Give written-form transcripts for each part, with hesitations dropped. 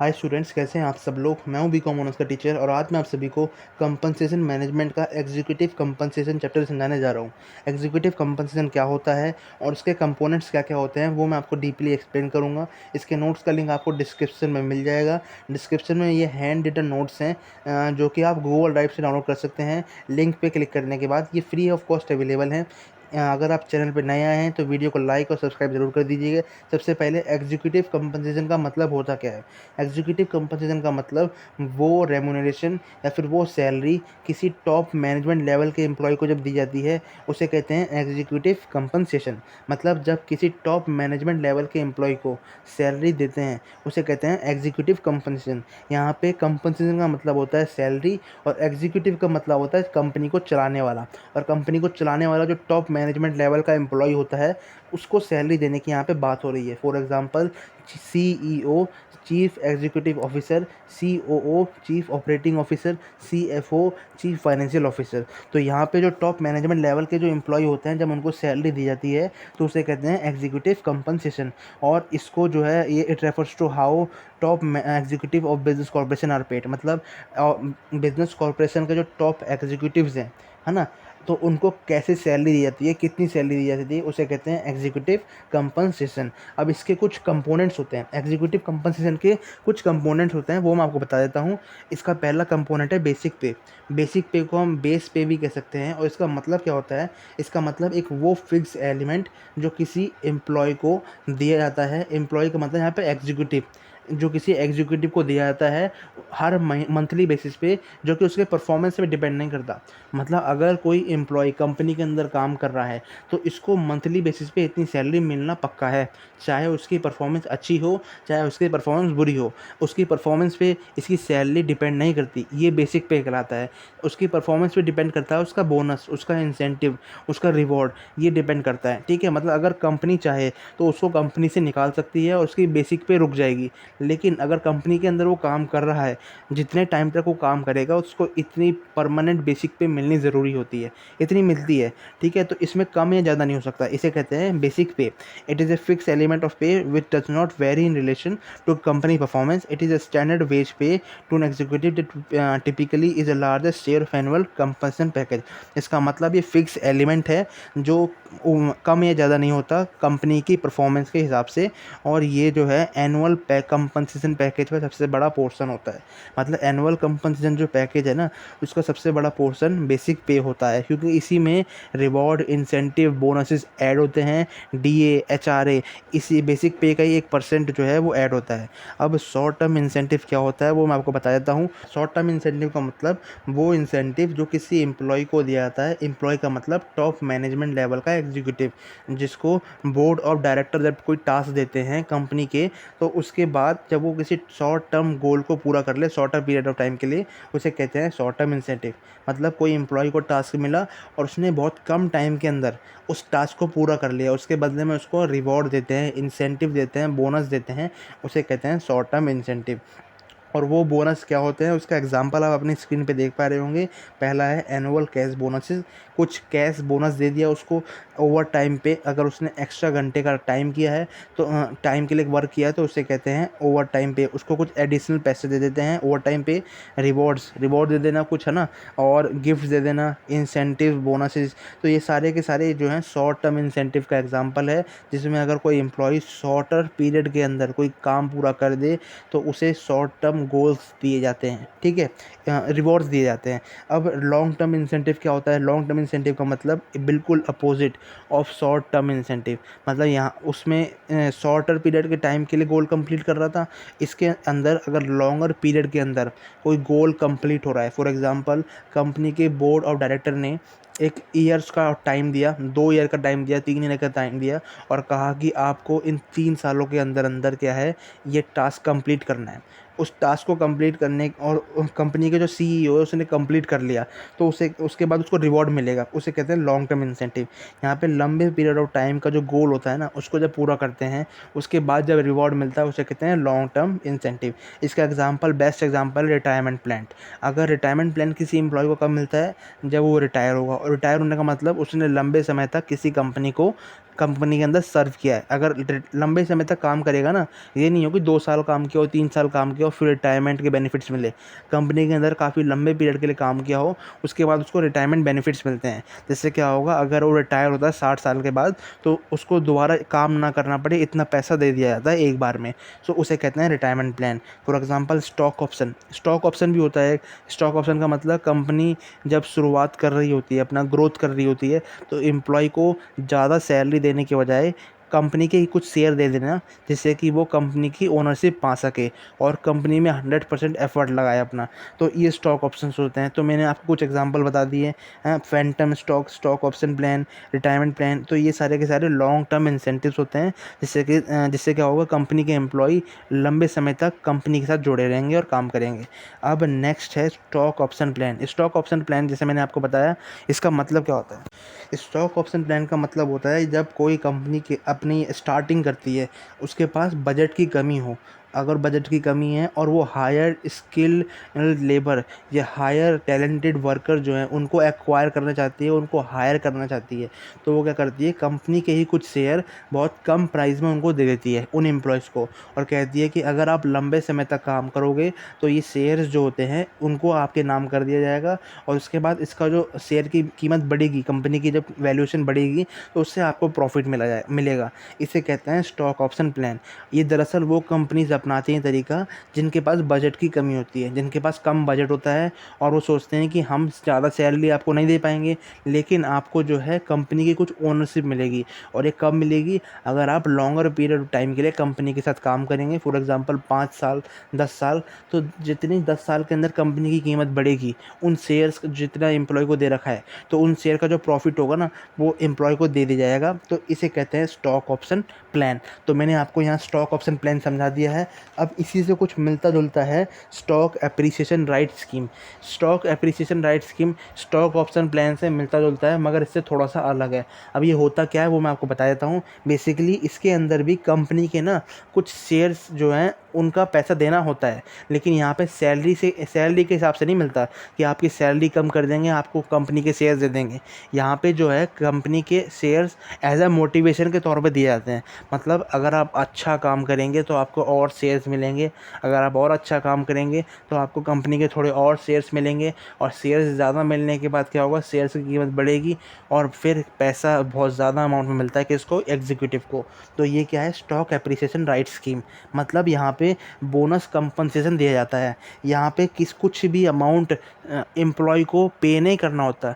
Hi students, कैसे हैं आप सब लोग। मैं हूं बीकॉम ऑनर्स का टीचर और आज मैं आप सभी को कंपनसेशन मैनेजमेंट का एग्जीक्यूटिव कंपनसेशन चैप्टर समझाने जा रहा हूं। एग्जीक्यूटिव कंपनसेशन क्या होता है और उसके कंपोनेंट्स क्या क्या होते हैं वो मैं आपको डीपली एक्सप्लेन करूंगा। इसके नोट्स का लिंक आपको डिस्क्रिप्शन में मिल जाएगा। डिस्क्रिप्शन में ये हैंड रिटन नोट्स हैं जो कि आप गूगल ड्राइव से डाउनलोड कर सकते हैं। लिंक पे क्लिक करने के बाद ये फ्री ऑफ कॉस्ट अवेलेबल हैं। अगर आप चैनल पर नए आए हैं तो वीडियो को लाइक और सब्सक्राइब जरूर कर दीजिएगा। सबसे पहले एग्जीक्यूटिव कंपनसेशन का मतलब होता क्या है। एग्जीक्यूटिव कंपनसेशन का मतलब वो रेमुनरेशन या फिर वो सैलरी किसी टॉप मैनेजमेंट लेवल के एम्प्लॉय को जब दी जाती है उसे कहते हैं एग्जीक्यूटिव कंपनसेशन। मतलब जब किसी टॉप मैनेजमेंट लेवल के एम्प्लॉय को सैलरी देते हैं उसे कहते हैं एग्जीक्यूटिव कंपनसेशन। यहाँ पे कंपनसेशन का मतलब होता है सैलरी और एग्जीक्यूटिव का मतलब होता है कंपनी को चलाने वाला। और कंपनी को चलाने वाला जो टॉप मैनेजमेंट लेवल का एम्प्लॉय होता है उसको सैलरी देने की यहाँ पे बात हो रही है। For example CEO chief executive officer, COO chief operating officer, CFO chief financial officer. तो यहाँ पे जो टॉप मैनेजमेंट लेवल के जो एम्प्लॉय होते हैं जब उनको सैलरी दी जाती है तो उसे कहते हैं एग्जीक्यूटिव कंपनसेशन। और इसको जो है ये it refers to how top executive of business corporation are paid. मतलब बिजनेस कॉर्पोरेशन के जो टॉप एग्जीक्यूटिव्स हैं, है ना, तो उनको कैसे सैलरी दी जाती है, कितनी सैलरी दी जाती है, उसे कहते हैं एग्जीक्यूटिव कंपनसेशन। अब इसके कुछ कंपोनेंट्स होते हैं, एग्जीक्यूटिव कंपनसेशन के कुछ कंपोनेंट्स होते हैं वो मैं आपको बता देता हूँ। इसका पहला कंपोनेंट है बेसिक पे। बेसिक पे को हम बेस पे भी कह सकते हैं और इसका मतलब क्या होता है। इसका मतलब एक वो फिक्स एलिमेंट जो किसी एम्प्लॉय को दिया जाता है। एम्प्लॉय का मतलब यहाँ पे एग्जीक्यूटिव, जो किसी एग्जीक्यूटिव को दिया जाता है हर मंथली बेसिस पे, जो कि उसके परफॉर्मेंस पे डिपेंड नहीं करता। मतलब अगर कोई एम्प्लॉय कंपनी के अंदर काम कर रहा है तो इसको मंथली बेसिस पे इतनी सैलरी मिलना पक्का है, चाहे उसकी परफॉर्मेंस अच्छी हो चाहे उसकी परफॉर्मेंस बुरी हो। उसकी परफॉर्मेंस पे इसकी सैलरी डिपेंड नहीं करती, ये बेसिक पे कहलाता है। उसकी परफॉर्मेंस पे डिपेंड करता है उसका बोनस, उसका इंसेंटिव, उसका रिवॉर्ड, ये डिपेंड करता है। ठीक है, मतलब अगर कंपनी चाहे तो उसको कंपनी से निकाल सकती है और उसकी बेसिक पे रुक जाएगी। लेकिन अगर कंपनी के अंदर वो काम कर रहा है, जितने टाइम तक वो काम करेगा उसको इतनी परमानेंट बेसिक पे मिलनी ज़रूरी होती है, इतनी मिलती है। ठीक है, तो इसमें कम या ज़्यादा नहीं हो सकता, इसे कहते हैं बेसिक पे। It is a fix element of pay which does not vary in relation to company performance. It is a standard wage pay to an executive typically is a largest share of annual compensation package. इसका मतलब ये fix element है जो कम या ज़्यादा नहीं होता company की परफॉर्मेंस के हिसाब से। और ये जो है एनुअल कंपनसेशन पैकेज का सबसे बड़ा पोर्शन होता है। मतलब एनुअल कंपनसेशन जो पैकेज है ना, उसका सबसे बड़ा पोर्शन बेसिक पे होता है, क्योंकि इसी में रिवॉर्ड, इंसेंटिव, बोनसेस ऐड होते हैं, DA, HRA, इसी बेसिक पे का ही 1% जो है वो ऐड होता है। अब शॉर्ट टर्म इंसेंटिव क्या होता है वो मैं आपको बता देता हूँ। शॉर्ट टर्म इंसेंटिव का मतलब वो इंसेंटिव जो किसी एम्प्लॉय को दिया जाता है। एम्प्लॉय का मतलब टॉप मैनेजमेंट लेवल का एग्जीक्यूटिव, जिसको बोर्ड ऑफ डायरेक्टर जब कोई टास्क देते हैं कंपनी के, तो उसके बाद जब वो किसी शॉर्ट टर्म गोल को पूरा कर ले शॉर्टर पीरियड ऑफ टाइम के लिए, उसे कहते हैं शॉर्ट टर्म इंसेंटिव। मतलब कोई एम्प्लॉय को टास्क मिला और उसने बहुत कम टाइम के अंदर उस टास्क को पूरा कर लिया, उसके बदले में उसको रिवॉर्ड देते हैं, इंसेंटिव देते हैं, बोनस देते हैं, उसे कहते हैं शॉर्ट टर्म इंसेंटिव। और वो बोनस क्या होते हैं उसका एग्जांपल आप अपनी स्क्रीन पे देख पा रहे होंगे। पहला है एनुअल कैश बोनसेस, कुछ कैश बोनस दे दिया उसको ओवर टाइम पे। अगर उसने एक्स्ट्रा घंटे का टाइम किया है तो टाइम के लिए वर्क किया है तो उसे कहते हैं ओवर टाइम पे, उसको कुछ एडिशनल पैसे दे देते हैं ओवर टाइम पे। रिवॉर्ड दे देना कुछ, है ना, और गिफ्ट दे देना, इंसेंटिव, बोनसेस। तो ये सारे के सारे जो हैं शॉर्ट टर्म इंसेंटिव का एग्जाम्पल है, जिसमें अगर कोई एम्प्लॉय शॉर्टर पीरियड के अंदर कोई काम पूरा कर दे तो उसे शॉर्ट टर्म गोल्स दिए जाते हैं। ठीक है, रिवॉर्ड्स दिए जाते हैं। अब लॉन्ग टर्म इंसेंटिव क्या होता है। लॉन्ग टर्म इंसेंटिव का मतलब बिल्कुल opposite of short term incentive. मतलब यहाँ उसमें शॉर्टर पीरियड के टाइम के लिए गोल कंप्लीट कर रहा था, इसके अंदर अगर लॉन्गर पीरियड के अंदर कोई गोल कंप्लीट हो रहा है, फॉर एग्जांपल कंपनी के बोर्ड ऑफ डायरेक्टर ने एक ईयर्स का टाइम दिया, 2 ईयर का टाइम दिया, 3 ईयर का टाइम दिया और कहा कि आपको इन 3 सालों के अंदर अंदर क्या है ये टास्क कंप्लीट करना है। उस टास्क को कंप्लीट करने और कंपनी के जो CEO है उसने कंप्लीट कर लिया तो उसे उसके बाद उसको रिवॉर्ड मिलेगा, उसे कहते हैं लॉन्ग टर्म इंसेंटिव। यहाँ पे लंबे पीरियड ऑफ टाइम का जो गोल होता है ना उसको जब पूरा करते हैं उसके बाद जब रिवॉर्ड मिलता है उसे कहते हैं लॉन्ग टर्म इंसेंटिव। इसका example, best example, retirement plan. अगर रिटायरमेंट प्लान किसी एम्प्लॉय को कब मिलता है, जब वो रिटायर होगा रिटायर होने का मतलब उसने लंबे समय तक किसी कंपनी के अंदर सर्व किया है। अगर लंबे समय तक काम करेगा ना, ये नहीं हो कि 2 साल काम किया हो, 3 साल काम किया हो, फिर रिटायरमेंट के बेनिफिट्स मिले। कंपनी के अंदर काफ़ी लंबे पीरियड के लिए काम किया हो, उसके बाद उसको रिटायरमेंट बेनिफिट्स मिलते हैं। जिससे क्या होगा, अगर वो रिटायर होता है 60 साल के बाद, तो उसको दोबारा काम ना करना पड़े, इतना पैसा दे दिया जाता है एक बार में। सो उसे कहते हैं retirement plan. For example stock option भी होता है। स्टॉक ऑप्शन का मतलब कंपनी जब शुरुआत कर रही होती है, अपना ग्रोथ कर रही होती है, तो एम्प्लॉय को ज़्यादा सैलरी देने के बजाय कंपनी के ही कुछ शेयर दे देना, जिससे कि वो कंपनी की ओनरशिप पा सके और कंपनी में 100% एफर्ट लगाए अपना। तो ये स्टॉक ऑप्शंस होते हैं। तो मैंने आपको कुछ एग्जांपल बता दिए हैं, Phantom stock option plan, retirement plan. तो ये सारे के सारे लॉन्ग टर्म इंसेंटिव्स होते हैं, जिससे क्या होगा, कंपनी के एम्प्लॉय लंबे समय तक कंपनी के साथ जुड़े रहेंगे और काम करेंगे। अब नेक्स्ट है stock option plan. Stock option plan, जैसे मैंने आपको बताया, इसका मतलब क्या होता है। स्टॉक ऑप्शन प्लान का मतलब होता है जब कोई कंपनी के अपनी स्टार्टिंग करती है, उसके पास बजट की कमी हो। अगर बजट की कमी है और वो हायर स्किल लेबर या हायर टैलेंटेड वर्कर जो हैं उनको एक्वायर करना चाहती है, उनको हायर करना चाहती है, तो वो क्या करती है, कंपनी के ही कुछ शेयर बहुत कम प्राइस में उनको दे देती है उन एम्प्लॉयज़ को, और कहती है कि अगर आप लंबे समय तक काम करोगे तो ये शेयर्स जो होते हैं उनको आपके नाम कर दिया जाएगा, और उसके बाद इसका जो शेयर की कीमत बढ़ेगी, कंपनी की जब वैल्यूएशन बढ़ेगी, तो उससे आपको प्रॉफिट मिलेगा। इसे कहते हैं स्टॉक ऑप्शन प्लान। ये दरअसल वो कंपनीज अपनाती हैं तरीका जिनके पास बजट की कमी होती है, जिनके पास कम बजट होता है, और वो सोचते हैं कि हम ज़्यादा सैलरी आपको नहीं दे पाएंगे, लेकिन आपको जो है कंपनी की कुछ ओनरशिप मिलेगी। और ये कब मिलेगी, अगर आप लॉन्गर पीरियड ऑफ टाइम के लिए कंपनी के साथ काम करेंगे, फॉर एग्जांपल 5 साल, 10 साल। तो जितनी 10 साल के अंदर कंपनी की कीमत बढ़ेगी, उन शेयर्स जितना एम्प्लॉय को दे रखा है, तो उन शेयर का जो प्रॉफिट होगा ना, वो एम्प्लॉय को दे दिया जाएगा। तो इसे कहते हैं स्टॉक ऑप्शन प्लान। तो मैंने आपको यहाँ स्टॉक ऑप्शन प्लान समझा दिया है। अब इसी से कुछ मिलता जुलता है stock appreciation right scheme. Stock appreciation right scheme stock option plan से मिलता जुलता है, मगर इससे थोड़ा सा अलग है। अब ये होता क्या है वो मैं आपको बता देता हूँ। बेसिकली इसके अंदर भी कंपनी के ना कुछ शेयर्स जो हैं उनका पैसा देना होता है, लेकिन यहाँ पे सैलरी के हिसाब से नहीं मिलता कि आपकी सैलरी कम कर देंगे, आपको कंपनी के शेयर्स दे देंगे। यहाँ पे जो है कंपनी के शेयर्स एज अ मोटिवेशन के तौर पे दिए जाते हैं। मतलब अगर आप अच्छा काम करेंगे तो आपको और शेयर्स मिलेंगे, अगर आप और अच्छा काम करेंगे तो आपको कंपनी के थोड़े और शेयर्स मिलेंगे, और शेयर्स ज़्यादा मिलने के बाद क्या होगा, शेयर्स की कीमत बढ़ेगी और फिर पैसा बहुत ज़्यादा अमाउंट में मिलता है किसको, एग्जीक्यूटिव को। तो ये क्या है, स्टॉक एप्रिसिएशन राइट स्कीम। मतलब यहाँ पे बोनस कंपनसेशन दिया जाता है। यहाँ पे कुछ भी अमाउंट एम्प्लॉय को पे नहीं करना होता।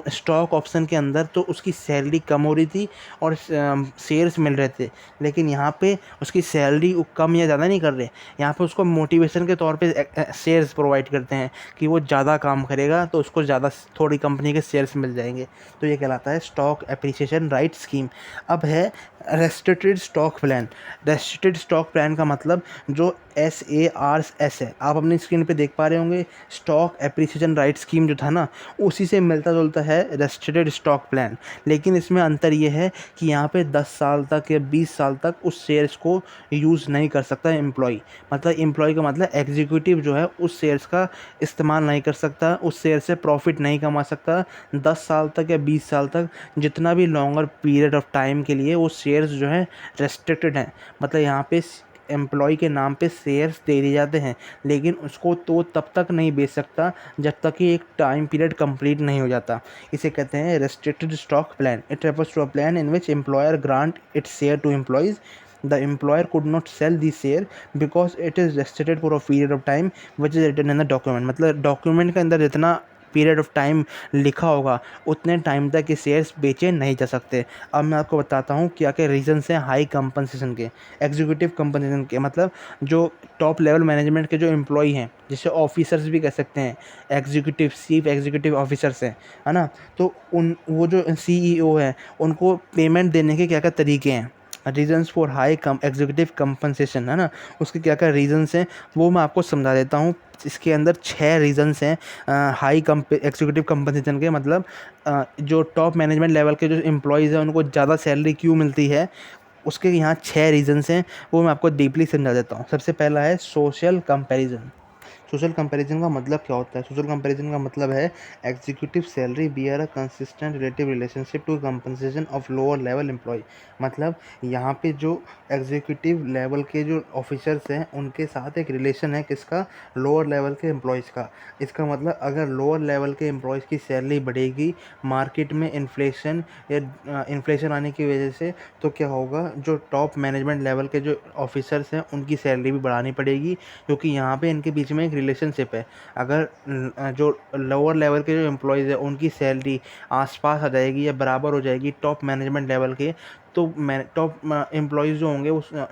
स्टॉक ऑप्शन के अंदर तो उसकी सैलरी कम हो रही थी और शेयर्स मिल रहे थे, लेकिन यहाँ पे उसकी सैलरी कम या ज़्यादा नहीं कर रहे। यहाँ पे उसको मोटिवेशन के तौर पे शेयर्स प्रोवाइड करते हैं कि वो ज़्यादा काम करेगा तो उसको ज़्यादा थोड़ी कंपनी के शेयर्स मिल जाएंगे। तो ये कहलाता है स्टॉक एप्रिसिएशन राइट स्कीम। अब है restricted stock plan. Restricted stock plan का मतलब जो SARS है, आप अपनी स्क्रीन पे देख पा रहे होंगे। स्टॉक एप्रिसिएशन राइट स्कीम जो था ना, उसी से मिलता जुलता है रेस्ट्रिक्टेड स्टॉक प्लान। लेकिन इसमें अंतर ये है कि यहाँ पे 10 साल तक या 20 साल तक उस शेयर्स को यूज़ नहीं कर सकता एम्प्लॉय। मतलब एम्प्लॉय का मतलब एग्जीक्यूटिव जो है उस शेयर्स का इस्तेमाल नहीं कर सकता, उस शेयर से प्रॉफिट नहीं कमा सकता 10 साल तक या 20 साल तक, जितना भी लॉन्गर पीरियड ऑफ टाइम के लिए वो शेयर्स जो हैं रेस्ट्रिक्टेड हैं। मतलब यहाँ पे एम्प्लॉय के नाम पे शेयर्स दे दिए जाते हैं, लेकिन उसको तो तब तक नहीं बेच सकता जब तक कि एक टाइम पीरियड कंप्लीट नहीं हो जाता। इसे कहते हैं restricted stock plan. It refers to a plan in which employer grant its share to employees. The employer could not sell the share because it is restricted for a period of time which is written in the document। मतलब document के अंदर जितना period of time लिखा होगा उतने time तक ये shares बेचे नहीं जा सकते। अब मैं आपको बताता हूँ क्या क्या रीजंस हैं हाई कंपनसेशन के, एग्जीक्यूटिव कंपनसेशन के। मतलब जो टॉप लेवल मैनेजमेंट के जो एम्प्लॉई हैं, जिसे ऑफिसर्स भी कह सकते हैं, एग्जीक्यूटिव चीफ एग्जीक्यूटिव ऑफिसर्स हैं, है ना। तो वो जो CEO है उनको पेमेंट देने के क्या क्या तरीके हैं, reasons for high executive compensation, है ना, उसके क्या क्या रीजंस हैं वो मैं आपको समझा देता हूँ। इसके अंदर 6 रीजंस हैं हाई एग्जीक्यूटिव कंपनसेशन के। मतलब जो टॉप मैनेजमेंट लेवल के जो एम्प्लॉयज़ हैं उनको ज़्यादा सैलरी क्यों मिलती है, उसके यहाँ 6 रीजंस हैं, वो मैं आपको डीपली समझा देता हूँ। सबसे पहला है सोशल कंपैरिजन। सोशल कंपैरिजन का मतलब क्या होता है? सोशल कंपैरिजन का मतलब है executive salary bear a consistent relative relationship to compensation of lower level employ. मतलब यहाँ पे जो एग्जीक्यूटिव लेवल के जो ऑफिसर्स हैं उनके साथ एक रिलेशन है किसका? लोअर लेवल के एम्प्लॉयज़ का। इसका मतलब अगर लोअर लेवल के एम्प्लॉयज़ की सैलरी बढ़ेगी मार्केट में इन्फ्लेशन या इन्फ्लेशन आने की वजह से, तो क्या होगा? जो टॉप मैनेजमेंट लेवल के जो ऑफिसर्स हैं उनकी सैलरी भी बढ़ानी पड़ेगी, क्योंकि यहाँ पे इनके बीच में एक रिलेशनशिप है। अगर जो लोअर लेवल के जो एम्प्लॉयज़ हैं उनकी सैलरी आस-पास आ जाएगी या बराबर हो जाएगी टॉप मैनेजमेंट लेवल के, तो मैं टॉप एम्प्लॉयज़ जो होंगे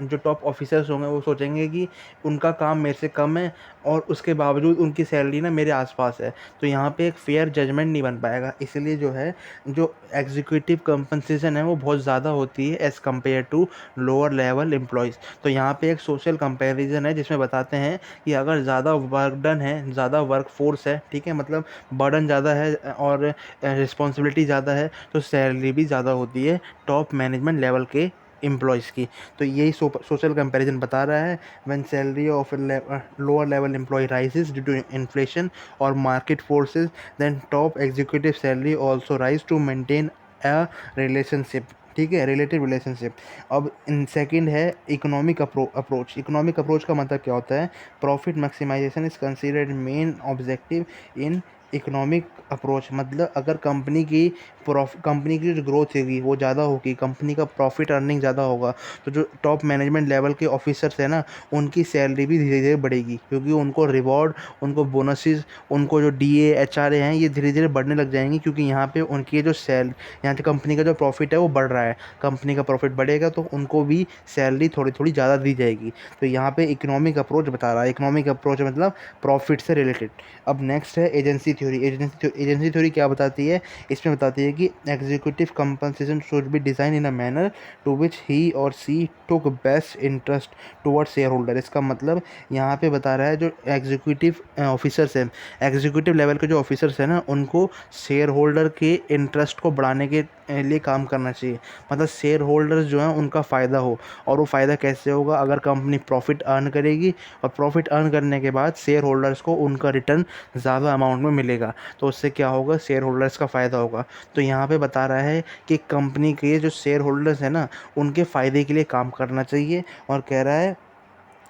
जो टॉप ऑफिसर्स होंगे वो सोचेंगे कि उनका काम मेरे से कम है और उसके बावजूद उनकी सैलरी ना मेरे आस-पास है। तो यहाँ पे एक फ़ेयर जजमेंट नहीं बन पाएगा। इसलिए जो है, जो एग्ज़ीक्यूटिव कंपनसेशन है वो बहुत ज़्यादा होती है as compare to lower level employees. तो यहाँ पे एक सोशल कंपैरिज़न है जिसमें बताते हैं कि अगर ज़्यादा बर्डन है, ज़्यादा वर्कफ़ोर्स है, ठीक है? मतलब बर्डन ज़्यादा है और रिस्पॉन्सिबिलिटी ज़्यादा है, तो सैलरी भी ज़्यादा होती है टॉप मैनेजमेंट लेवल के एम्प्लॉयज़ की। तो यही सोशल कंपैरिज़न बता रहा है, when salary of lower level employee rises due to inflation और market forces, then top executive salary also rise to maintain a relationship, ठीक है? Relative relationship. अब इन सेकंड है इकोनॉमिक अप्रोच। इकोनॉमिक अप्रोच का मतलब क्या होता है? Profit maximization is considered main objective in economic approach. मतलब अगर कंपनी की जो ग्रोथ होगी वो ज़्यादा होगी, कंपनी का प्रॉफिट अर्निंग ज़्यादा होगा, तो जो टॉप मैनेजमेंट लेवल के ऑफिसर्स हैं ना, उनकी सैलरी भी धीरे-धीरे बढ़ेगी, क्योंकि उनको रिवॉर्ड, उनको बोनसेस, उनको जो डीए, एचआरए हैं ये धीरे-धीरे बढ़ने लग जाएँगी, क्योंकि यहाँ पे उनकी जो यहाँ पे कंपनी का जो प्रॉफिट है वो बढ़ रहा है। कंपनी का प्रॉफिट बढ़ेगा तो उनको भी सैलरी थोड़ी-थोड़ी ज़्यादा दी जाएगी। तो यहाँ पे इकोनॉमिक अप्रोच बता रहा है। इकोनॉमिक अप्रोच मतलब प्रॉफिट से रिलेटेड। अब नेक्स्ट है एजेंसी थ्योरी। एजेंसी थ्योरी क्या बताती है? इसमें बताती है कि executive compensation should be design in a manner to which he और she took best interest towards share holder. इसका मतलब यहाँ पे बता रहा है, जो एग्जीक्यूटिव ऑफिसर्स हैं, एग्जीक्यूटिव लेवल के जो ऑफिसर्स हैं ना, उनको शेयर होल्डर के इंटरेस्ट को बढ़ाने के लिए काम करना चाहिए। मतलब शेयर होल्डर्स जो हैं उनका फ़ायदा हो, और वो फ़ायदा कैसे होगा? अगर कंपनी प्रॉफिट अर्न करेगी और प्रॉफिट अर्न करने के बाद शेयर होल्डर्स को उनका रिटर्न ज़्यादा अमाउंट में मिलेगा, तो उससे क्या होगा? शेयर होल्डर्स का फ़ायदा होगा। तो यहाँ पे बता रहा है कि कंपनी के जो शेयर होल्डर्स हैं ना, उनके फ़ायदे के लिए काम करना चाहिए, और कह रहा है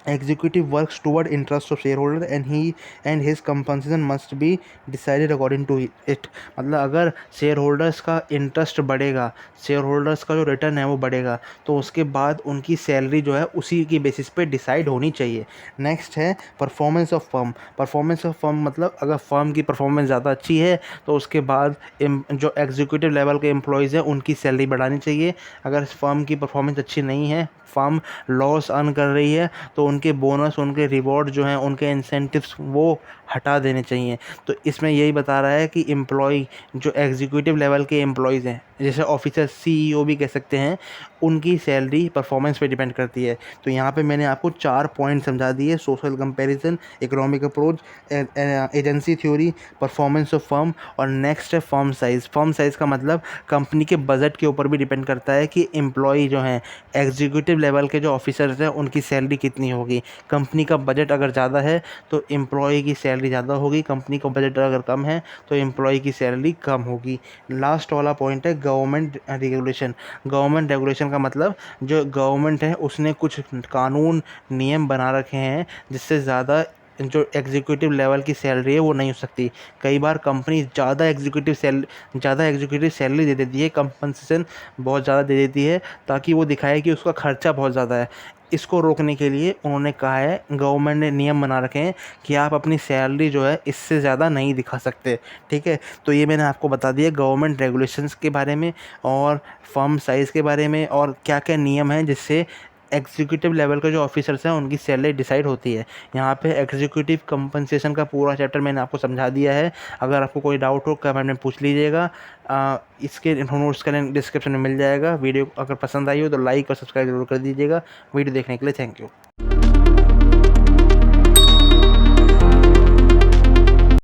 executive works toward interest of shareholder and his compensation must be decided according to it। मतलब अगर शेयर होल्डर्स का इंटरेस्ट बढ़ेगा, शेयर होल्डर्स का जो रिटर्न है वो बढ़ेगा, तो उसके बाद उनकी सैलरी जो है उसी की बेसिस पे डिसाइड होनी चाहिए। नेक्स्ट है performance of firm. Performance of firm मतलब अगर फर्म की परफॉर्मेंस ज़्यादा अच्छी है तो उसके बाद जो एग्जीक्यूटिव लेवल के एम्प्लॉयज़ हैं उनकी सैलरी बढ़ानी चाहिए। अगर फर्म की परफॉर्मेंस अच्छी नहीं है, फर्म लॉस अर्न कर रही है, तो उनके बोनस, उनके रिवॉर्ड जो हैं, उनके इंसेंटिव्स वो हटा देने चाहिए। तो इसमें यही बता रहा है कि एम्प्लॉई, जो एग्जीक्यूटिव लेवल के एम्प्लॉयज़ हैं, जैसे ऑफिसर, सीईओ भी कह सकते हैं, उनकी सैलरी परफॉर्मेंस पे डिपेंड करती है। तो यहाँ पे मैंने आपको 4 पॉइंट समझा दिए: social comparison, economic approach, agency theory, performance of firm, और नेक्स्ट है फर्म साइज़। फर्म साइज़ का मतलब कंपनी के बजट के ऊपर भी डिपेंड करता है कि एम्प्लॉई जो हैं, एग्जीक्यूटिव लेवल के जो ऑफिसर्स हैं, उनकी सैलरी कितनी होगी। कंपनी का बजट अगर ज़्यादा है तो एम्प्लॉई की सैलरी ज़्यादा होगी, कंपनी का बजट अगर कम है तो एम्प्लॉई की सैलरी कम होगी। लास्ट वाला पॉइंट है गवर्नमेंट रेगुलेशन। गवर्नमेंट रेगुलेशन का मतलब जो गवर्नमेंट है उसने कुछ कानून, नियम बना रखे हैं जिससे ज़्यादा जो एग्जीक्यूटिव लेवल की सैलरी है वो नहीं हो सकती। कई बार कंपनी ज़्यादा एग्जीक्यूटिव सैलरी दे देती है, कंपनसेशन बहुत ज़्यादा दे देती है, ताकि वो दिखाए कि उसका खर्चा बहुत ज़्यादा है। इसको रोकने के लिए उन्होंने कहा है, गवर्नमेंट ने नियम बना रखे हैं कि आप अपनी सैलरी जो है इससे ज़्यादा नहीं दिखा सकते, ठीक है? तो ये मैंने आपको बता दिया गवर्नमेंट रेगुलेशंस के बारे में, और फर्म साइज़ के बारे में, और क्या-क्या नियम हैं जिससे एग्जीक्यूटिव लेवल के जो ऑफिसर्स हैं उनकी सैलरी डिसाइड होती है। यहाँ पे एग्जीक्यूटिव कंपनसेशन का पूरा चैप्टर मैंने आपको समझा दिया है। अगर आपको कोई डाउट हो कमेंट में पूछ लीजिएगा। इसके नोट्स का लिंक डिस्क्रिप्शन में मिल जाएगा। वीडियो अगर पसंद आई हो तो लाइक और सब्सक्राइब जरूर कर दीजिएगा। वीडियो देखने के लिए थैंक यू।